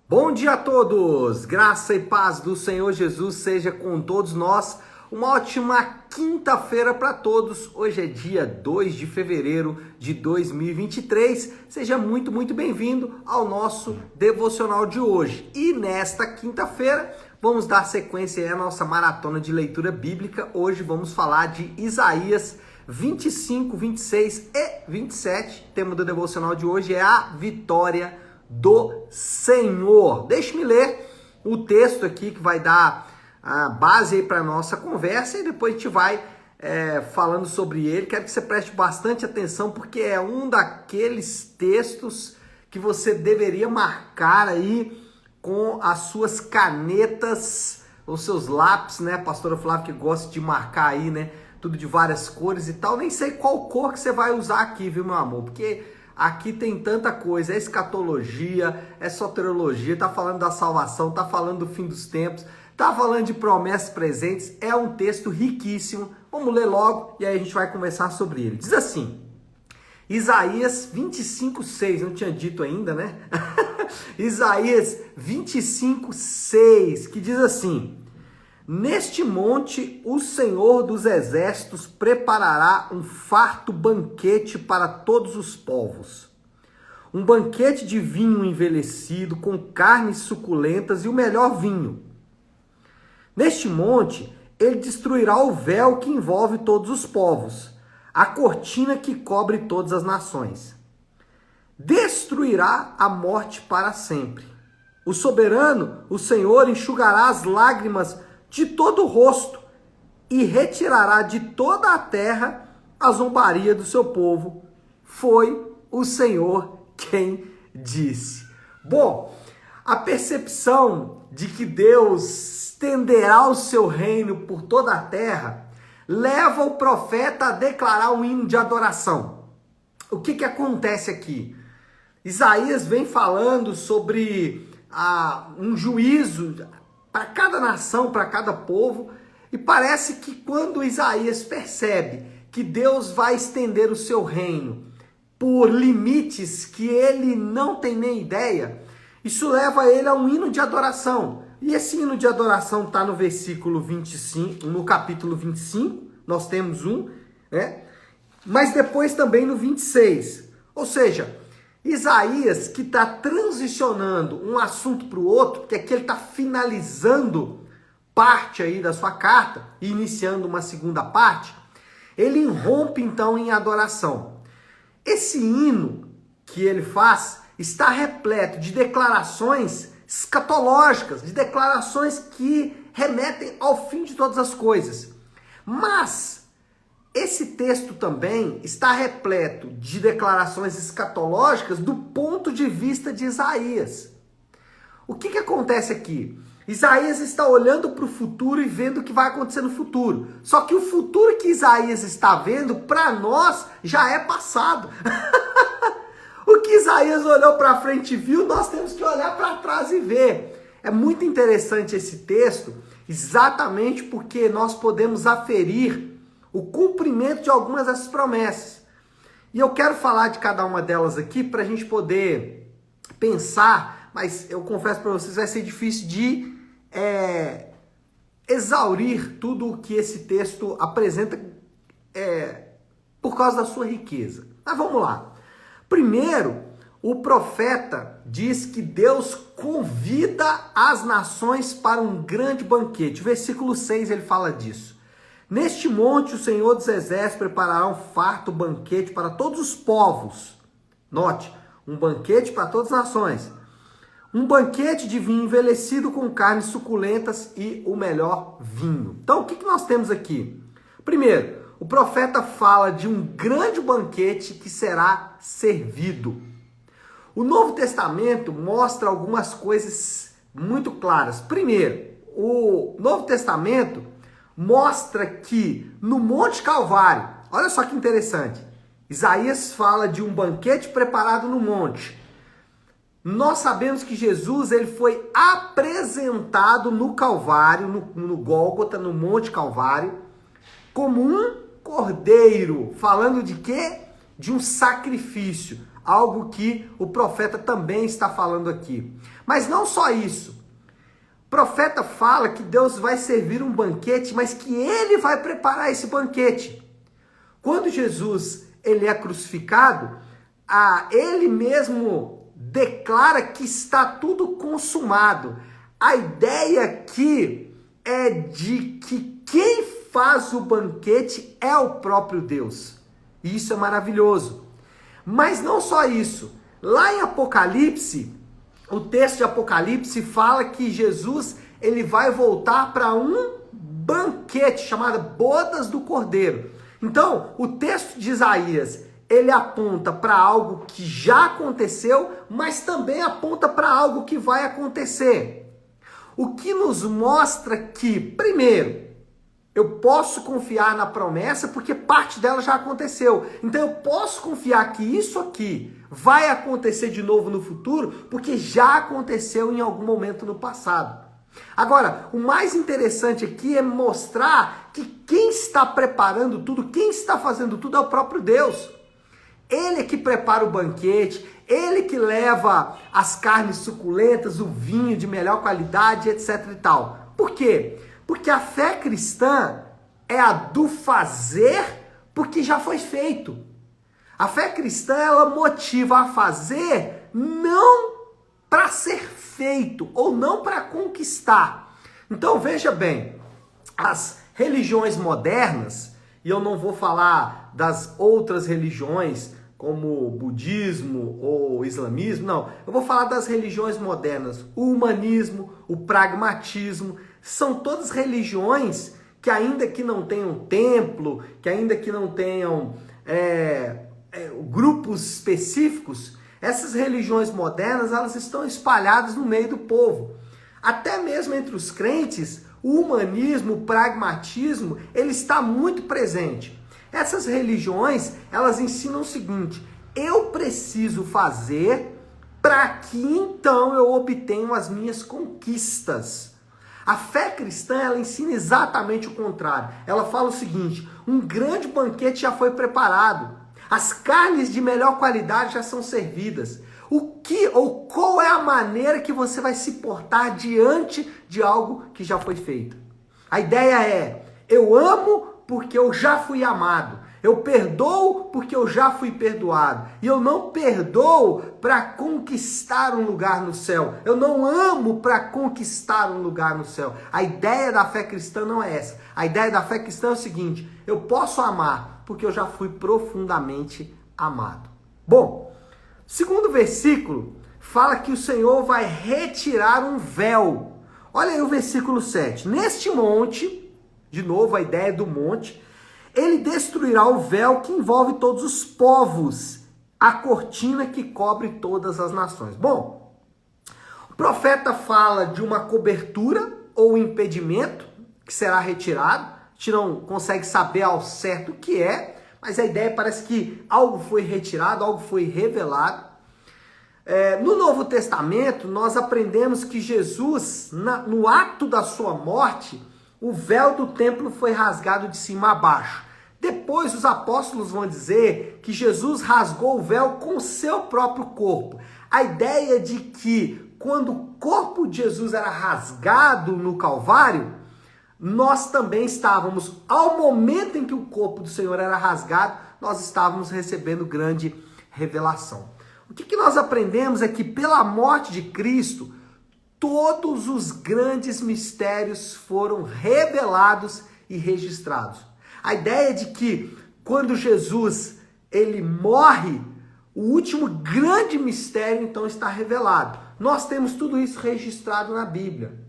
Bom dia a todos! Graça e paz do Senhor Jesus seja com todos nós. Uma ótima quinta-feira para todos. Hoje é dia 2 de fevereiro de 2023. Seja muito bem-vindo ao nosso devocional de hoje. E nesta quinta-feira vamos dar sequência à nossa maratona de leitura bíblica. Hoje vamos falar de Isaías 25, 26 e 27. O tema do devocional de hoje é a vitória do Senhor. Deixe-me ler o texto aqui que vai dar a base para a nossa conversa e depois a gente vai falando sobre ele. Quero que você preste bastante atenção porque é um daqueles textos que você deveria marcar aí com as suas canetas, os seus lápis, né? A pastora Flávia que gosta de marcar aí, né? Tudo de várias cores e tal. Nem sei qual cor que você vai usar aqui, viu, meu amor? Porque aqui tem tanta coisa, é escatologia, é soteriologia, tá falando da salvação, tá falando do fim dos tempos, tá falando de promessas presentes, é um texto riquíssimo. Vamos ler logo e aí a gente vai conversar sobre ele. Diz assim, Isaías 25:6, não tinha dito ainda, né? Isaías 25:6, que diz assim: neste monte o Senhor dos Exércitos preparará um farto banquete para todos os povos. Um banquete de vinho envelhecido, com carnes suculentas e o melhor vinho. Neste monte, ele destruirá o véu que envolve todos os povos, a cortina que cobre todas as nações. Destruirá a morte para sempre. O soberano, o Senhor, enxugará as lágrimas de todo o rosto e retirará de toda a terra a zombaria do seu povo. Foi o Senhor quem disse. Bom, a percepção de que Deus estenderá o seu reino por toda a terra leva o profeta a declarar um hino de adoração. O que acontece aqui? Isaías vem falando sobre um juízo para cada nação, para cada povo, e parece que quando Isaías percebe que Deus vai estender o seu reino por limites que ele não tem nem ideia, isso leva ele a um hino de adoração. E esse hino de adoração está no versículo 25, no capítulo 25, nós temos um, né? Mas depois também no 26. Ou seja, Isaías, que está transicionando um assunto para o outro, porque aqui ele está finalizando parte aí da sua carta e iniciando uma segunda parte, ele irrompe então em adoração. Esse hino que ele faz está repleto de declarações escatológicas, de declarações que remetem ao fim de todas as coisas. Mas esse texto também está repleto de declarações escatológicas do ponto de vista de Isaías. O que acontece aqui? Isaías está olhando para o futuro e vendo o que vai acontecer no futuro. Só que o futuro que Isaías está vendo, para nós, já é passado. O que Isaías olhou para frente e viu, nós temos que olhar para trás e ver. É muito interessante esse texto, exatamente porque nós podemos aferir o cumprimento de algumas dessas promessas. E eu quero falar de cada uma delas aqui para a gente poder pensar, mas eu confesso para vocês, vai ser difícil de exaurir tudo o que esse texto apresenta por causa da sua riqueza. Mas vamos lá. Primeiro, o profeta diz que Deus convida as nações para um grande banquete. Versículo 6 ele fala disso. Neste monte o Senhor dos Exércitos preparará um farto banquete para todos os povos. Note, um banquete para todas as nações. Um banquete de vinho envelhecido com carnes suculentas e o melhor vinho. Então, o que nós temos aqui? Primeiro, o profeta fala de um grande banquete que será servido. O Novo Testamento mostra algumas coisas muito claras. Primeiro, o Novo Testamento mostra que no Monte Calvário, olha só que interessante, Isaías fala de um banquete preparado no monte. Nós sabemos que Jesus ele foi apresentado no Calvário, no Gólgota, no Monte Calvário, como um cordeiro. Falando de quê? De um sacrifício. algo que o profeta também está falando aqui. Mas não só isso. O profeta fala que Deus vai servir um banquete, mas que ele vai preparar esse banquete. Quando Jesus ele é crucificado, ele mesmo declara que está tudo consumado. A ideia aqui é de que quem faz o banquete é o próprio Deus. E isso é maravilhoso. Mas não só isso. Lá em Apocalipse, o texto de Apocalipse fala que Jesus ele vai voltar para um banquete chamado Bodas do Cordeiro. Então, o texto de Isaías, ele aponta para algo que já aconteceu, mas também aponta para algo que vai acontecer. O que nos mostra que, primeiro, eu posso confiar na promessa porque parte dela já aconteceu. Então eu posso confiar que isso aqui vai acontecer de novo no futuro porque já aconteceu em algum momento no passado. Agora, o mais interessante aqui é mostrar que quem está preparando tudo, quem está fazendo tudo é o próprio Deus. Ele é que prepara o banquete, ele que leva as carnes suculentas, o vinho de melhor qualidade, etc e tal. Por quê? Porque a fé cristã é a do fazer porque já foi feito. A fé cristã, ela motiva a fazer não para ser feito ou não para conquistar. Então veja bem, as religiões modernas, e eu não vou falar das outras religiões como o budismo ou o islamismo, não. Eu vou falar das religiões modernas. O humanismo, o pragmatismo, são todas religiões que ainda que não tenham templo, que ainda que não tenham grupos específicos, essas religiões modernas, elas estão espalhadas no meio do povo. Até mesmo entre os crentes, o humanismo, o pragmatismo, ele está muito presente. Essas religiões, elas ensinam o seguinte: eu preciso fazer para que então eu obtenha as minhas conquistas. A fé cristã, ela ensina exatamente o contrário. Ela fala o seguinte: um grande banquete já foi preparado. As carnes de melhor qualidade já são servidas. Qual é a maneira que você vai se portar diante de algo que já foi feito? A ideia é: eu amo porque eu já fui amado. Eu perdoo porque eu já fui perdoado. E eu não perdoo para conquistar um lugar no céu. Eu não amo para conquistar um lugar no céu. A ideia da fé cristã não é essa. A ideia da fé cristã é o seguinte: eu posso amar porque eu já fui profundamente amado. Bom, segundo versículo fala que o Senhor vai retirar um véu. Olha aí o versículo 7. Neste monte, de novo a ideia do monte, ele destruirá o véu que envolve todos os povos, a cortina que cobre todas as nações. Bom, o profeta fala de uma cobertura ou impedimento que será retirado. A gente não consegue saber ao certo o que é, mas a ideia parece que algo foi retirado, algo foi revelado. No Novo Testamento, nós aprendemos que Jesus, no ato da sua morte, o véu do templo foi rasgado de cima a baixo. Depois os apóstolos vão dizer que Jesus rasgou o véu com o seu próprio corpo. A ideia de que quando o corpo de Jesus era rasgado no Calvário, nós também estávamos, ao momento em que o corpo do Senhor era rasgado, nós estávamos recebendo grande revelação. O que nós aprendemos é que pela morte de Cristo, todos os grandes mistérios foram revelados e registrados. A ideia de que quando Jesus ele morre, o último grande mistério então está revelado. Nós temos tudo isso registrado na Bíblia.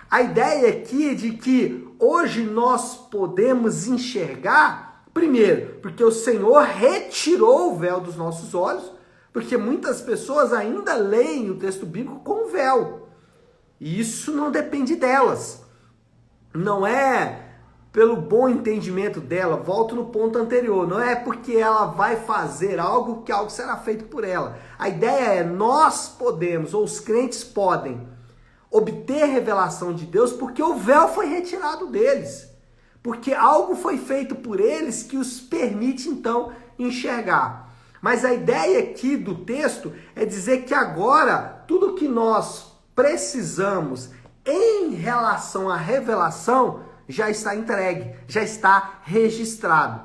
A ideia aqui é de que hoje nós podemos enxergar, primeiro, porque o Senhor retirou o véu dos nossos olhos, porque muitas pessoas ainda leem o texto bíblico com véu. E isso não depende delas. Não é pelo bom entendimento dela, volto no ponto anterior, não é porque ela vai fazer algo que algo será feito por ela. A ideia é nós podemos, ou os crentes podem, obter revelação de Deus porque o véu foi retirado deles. Porque algo foi feito por eles que os permite então enxergar. Mas a ideia aqui do texto é dizer que agora tudo que nós precisamos em relação à revelação já está entregue, já está registrado.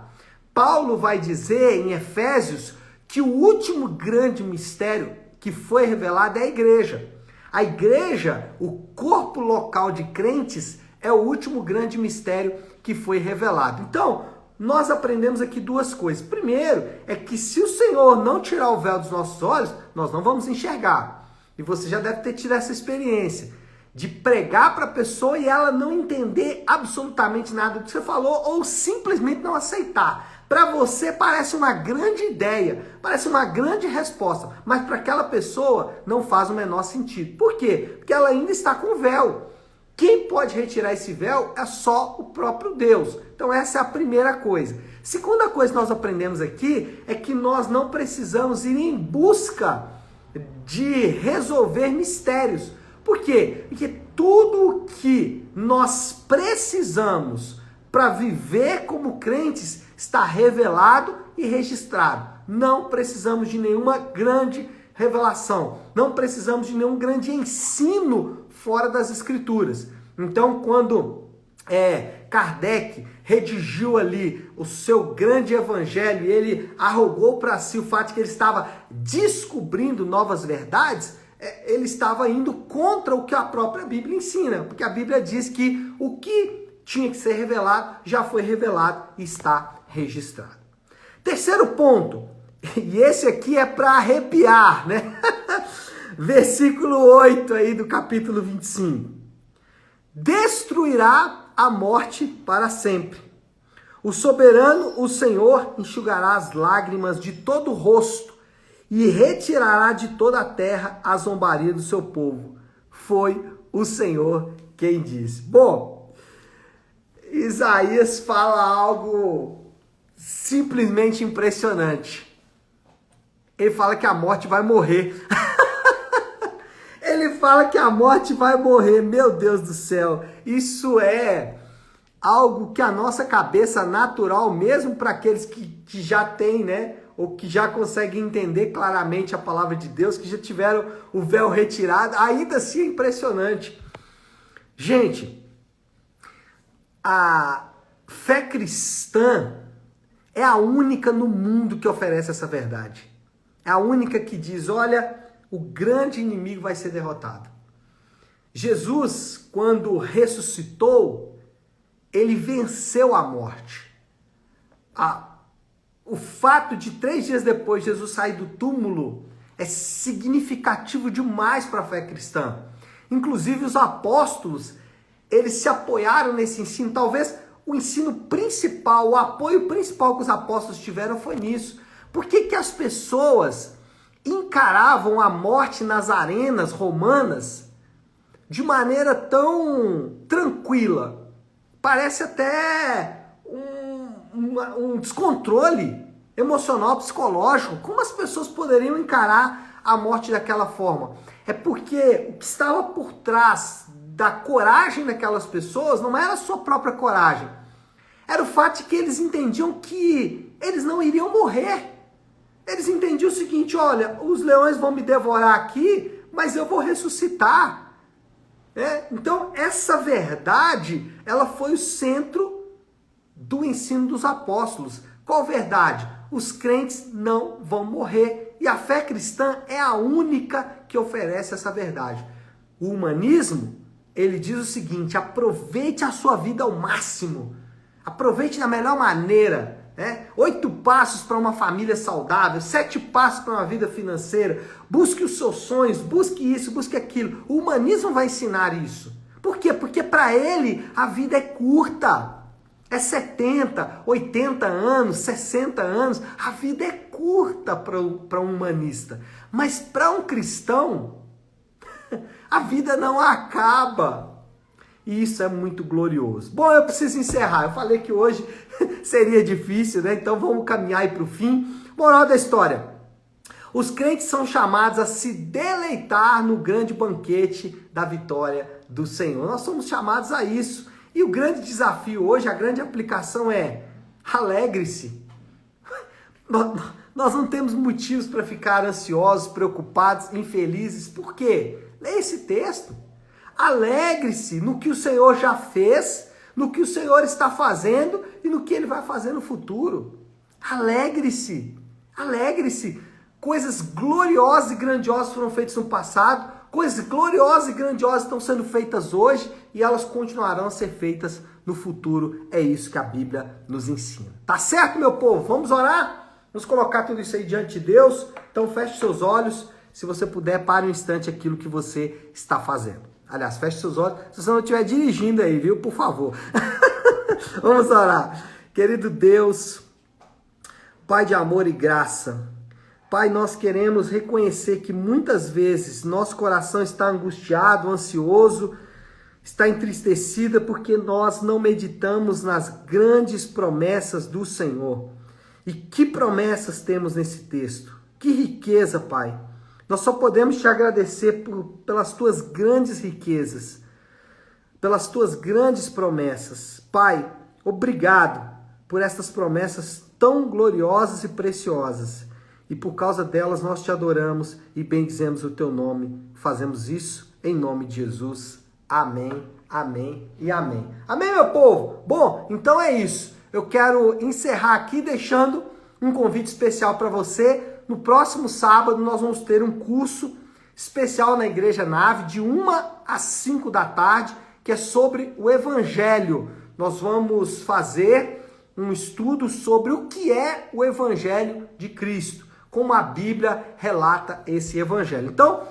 Paulo vai dizer em Efésios que o último grande mistério que foi revelado é a igreja. A igreja, o corpo local de crentes, é o último grande mistério que foi revelado. Então, nós aprendemos aqui duas coisas. Primeiro, é que se o Senhor não tirar o véu dos nossos olhos, nós não vamos enxergar. E você já deve ter tido essa experiência de pregar para a pessoa e ela não entender absolutamente nada do que você falou ou simplesmente não aceitar. Para você parece uma grande ideia, parece uma grande resposta, mas para aquela pessoa não faz o menor sentido. Por quê? Porque ela ainda está com véu. Quem pode retirar esse véu é só o próprio Deus. Então essa é a primeira coisa. Segunda coisa que nós aprendemos aqui é que nós não precisamos ir em busca de resolver mistérios. Por quê? Porque tudo o que nós precisamos para viver como crentes está revelado e registrado. Não precisamos de nenhuma grande revelação. Não precisamos de nenhum grande ensino fora das Escrituras. Então, quando Kardec redigiu ali o seu grande evangelho e ele arrogou para si o fato de que ele estava descobrindo novas verdades, ele estava indo contra o que a própria Bíblia ensina, porque a Bíblia diz que o que tinha que ser revelado já foi revelado e está registrado. Terceiro ponto, e esse aqui é para arrepiar, né? Versículo 8 aí do capítulo 25. Destruirá a morte para sempre. O soberano, o Senhor, enxugará as lágrimas de todo o rosto e retirará de toda a terra a zombaria do seu povo. Foi o Senhor quem disse. Bom, Isaías fala algo simplesmente impressionante. Ele fala que a morte vai morrer. Ele fala que a morte vai morrer. Meu Deus do céu. Isso é algo que a nossa cabeça natural, mesmo para aqueles que já têm, né? Ou que já conseguem entender claramente a palavra de Deus, que já tiveram o véu retirado, ainda assim é impressionante. Gente, a fé cristã é a única no mundo que oferece essa verdade. É a única que diz, olha, o grande inimigo vai ser derrotado. Jesus, quando ressuscitou, ele venceu a morte. O fato de 3 dias depois Jesus sair do túmulo é significativo demais para a fé cristã. Inclusive os apóstolos, eles se apoiaram nesse ensino. Talvez o ensino principal, o apoio principal que os apóstolos tiveram foi nisso. Por que as pessoas encaravam a morte nas arenas romanas de maneira tão tranquila? Parece até um descontrole emocional, psicológico. Como as pessoas poderiam encarar a morte daquela forma? É porque o que estava por trás da coragem daquelas pessoas não era a sua própria coragem. Era o fato de que eles entendiam que eles não iriam morrer. Eles entendiam o seguinte, olha, os leões vão me devorar aqui, mas eu vou ressuscitar. Então, essa verdade, ela foi o centro do ensino dos apóstolos. Qual verdade? Os crentes não vão morrer. E a fé cristã é a única que oferece essa verdade. O humanismo, ele diz o seguinte, aproveite a sua vida ao máximo. Aproveite da melhor maneira. 8 passos para uma família saudável, 7 passos para uma vida financeira. Busque os seus sonhos, busque isso, busque aquilo. O humanismo vai ensinar isso. Por quê? Porque para ele a vida é curta. É 70, 80 anos, 60 anos. A vida é curta para um humanista. Mas para um cristão, a vida não acaba. E isso é muito glorioso. Bom, eu preciso encerrar. Eu falei que hoje seria difícil, né? Então vamos caminhar aí para o fim. Moral da história. Os crentes são chamados a se deleitar no grande banquete da vitória do Senhor. Nós somos chamados a isso. E o grande desafio hoje, a grande aplicação é: alegre-se. Nós não temos motivos para ficar ansiosos, preocupados, infelizes. Por quê? Leia esse texto. Alegre-se no que o Senhor já fez, no que o Senhor está fazendo e no que Ele vai fazer no futuro. Alegre-se. Alegre-se. Coisas gloriosas e grandiosas foram feitas no passado, coisas gloriosas e grandiosas estão sendo feitas hoje e elas continuarão a ser feitas no futuro. É isso que a Bíblia nos ensina. Tá certo, meu povo? Vamos orar? Vamos colocar tudo isso aí diante de Deus? Então feche seus olhos. Se você puder, pare um instante aquilo que você está fazendo. Aliás, feche seus olhos. Se você não estiver dirigindo aí, viu? Por favor. Vamos orar. Querido Deus, Pai de amor e graça, Pai, nós queremos reconhecer que muitas vezes nosso coração está angustiado, ansioso, está entristecido porque nós não meditamos nas grandes promessas do Senhor. E que promessas temos nesse texto? Que riqueza, Pai! Nós só podemos te agradecer pelas tuas grandes riquezas, pelas tuas grandes promessas. Pai, obrigado por estas promessas tão gloriosas e preciosas. E por causa delas nós te adoramos e bendizemos o teu nome. Fazemos isso em nome de Jesus. Amém, amém e amém. Amém, meu povo? Bom, então é isso. Eu quero encerrar aqui deixando um convite especial para você. No próximo sábado nós vamos ter um curso especial na Igreja Nave, de 1 às 5 da tarde, que é sobre o Evangelho. Nós vamos fazer um estudo sobre o que é o Evangelho de Cristo, como a Bíblia relata esse Evangelho. Então,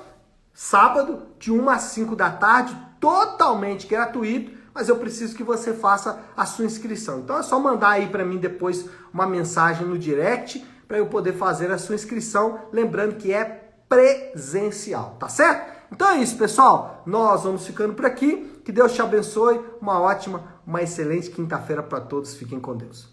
sábado, de 1 às 5 da tarde, totalmente gratuito, mas eu preciso que você faça a sua inscrição. Então é só mandar aí para mim depois uma mensagem no direct, para eu poder fazer a sua inscrição, lembrando que é presencial, tá certo? Então é isso, pessoal. Nós vamos ficando por aqui. Que Deus te abençoe. Uma ótima, uma excelente quinta-feira para todos. Fiquem com Deus.